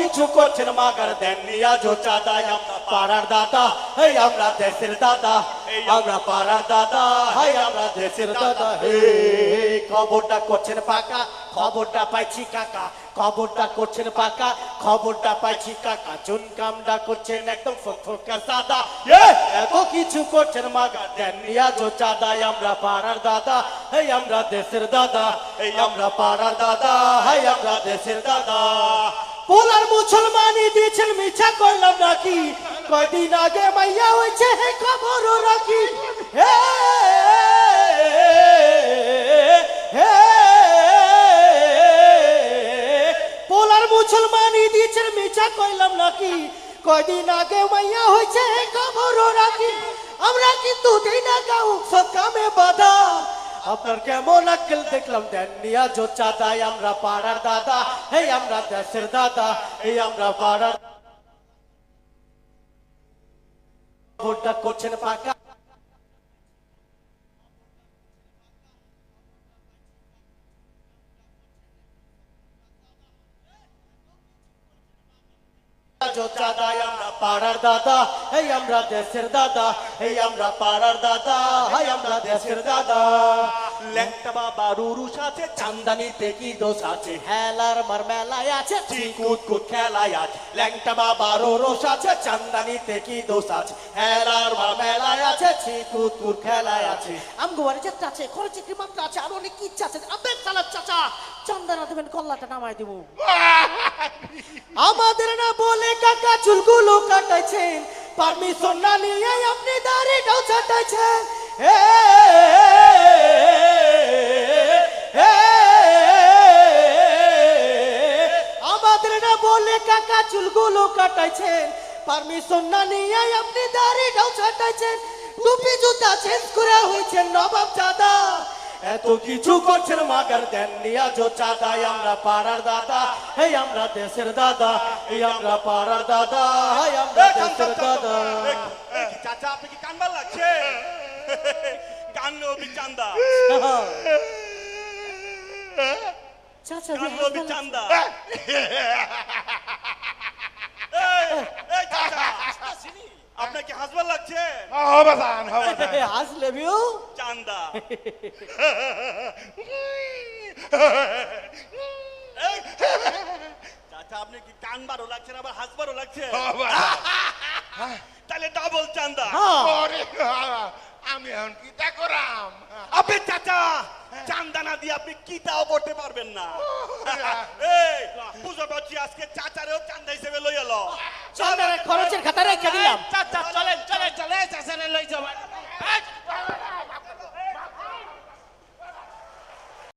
কিছু করছেন মাগার দেন নিয়া জো চাঁদা আমরা পাড়ার দাদা এই আমরা দেশের দাদা আমরা পাড়ার দাদা হাই আমরা দেশের দাদা হে খবরটা করছেন পাকা খবরটা পাইছি কাকা খবরটা করছেন পাকা খবরটা পাইছি কাকা চুন কামটা করছেন একদম ফোকা সাদা এত কিছু করছেন মাগা দেন নিয়া জো চাঁদা আমরা পাড়ার দাদা এই আমরা দেশের দাদা এই আমরা পাড়ার দাদা হাই আমরা দেশের দাদা পোলার মুসলমানি দিয়েছেন মিছা করলাম নাকি কয়দিন আগে মাইয়া হয়েছে হে খবরও রাখি হে হে পোলার মুসলমানি দিয়েছেন মিছা করলাম নাকি কয়দিন আগে মাইয়া হয়েছে হে খবরও রাখি আমরা কিন্তু দেই না গাও সব কামে বাধা আপনার কেমন আক্কেল দেখলাম দেন নিয়া জো চাঁদাই আমরা পাড়ার দাদা এই আমরা দেশের দাদা এই আমরা পাড়ার ভোটটা করছেন পাকা জো চাঁদাই আমরা পাড়ার দাদা এই আমরা দেশের দাদা এই আমরা পাড়ার দাদা হাই আমরা দেশের দাদা ল্যাংটা বাবা রুরুস আছে চান্দানিতে কি দোষ আছে হেলার মার মেলায় আছে চিকুত কুত খেলায় আছে ল্যাংটা বাবা রুরুস আছে চান্দানিতে কি দোষ আছে হেলার মার মেলায় আছে চিকুত কুত খেলায় আছে আমগো বাড়ি যেতে আছে খরচ কি মাত্র আছে আর অনেক ইচ্ছা আছে আবে চালা চাচা চন্দনা দেবেন কল্লাটা নামাই দেব আমাদের না বলে কাকা চুলগুলো কাটাইছেন পারমিশন না নিয়ে আপনি দাড়িটাও ছাটাইছেন আমাদের না বলে কাকা চুলগুলো কাটাইছেন পারমিশন না নিয়ে আপনি দাড়িটাও ছাটাইছেন টুপি জুতা চেঞ্জ করে হয়েছেন নবাব চাঁদা এত কিছু করছেন মাগার দেন নিয়া জো চাঁদাই আমরা পাড়ার দাদা এই আমরা দেশের দাদা এই আমরা পাড়ার দাদা এই আমরা দেশের দাদা চাচা আপনি কি কানবার লাগছে কানলো চান্দা চাচা কানলো চান্দা আপনার কি হাসবার লাগছে হাসলে ভিউ চান্দা চাচা আপনি কি কানবারও লাগছে আবার হাসবারও লাগছে তাহলে ডাবল চান্দা আমি এখন কি তা করাম আপনি চাচা চান্দানা দিয়ে আপনি কিটাও করতে পারবেন না এই পুজো করছি আজকে চাচারেও চান্দা হিসেবে লই এলো চন্দনের খরচের খাতা রেখে দিলাম চাচা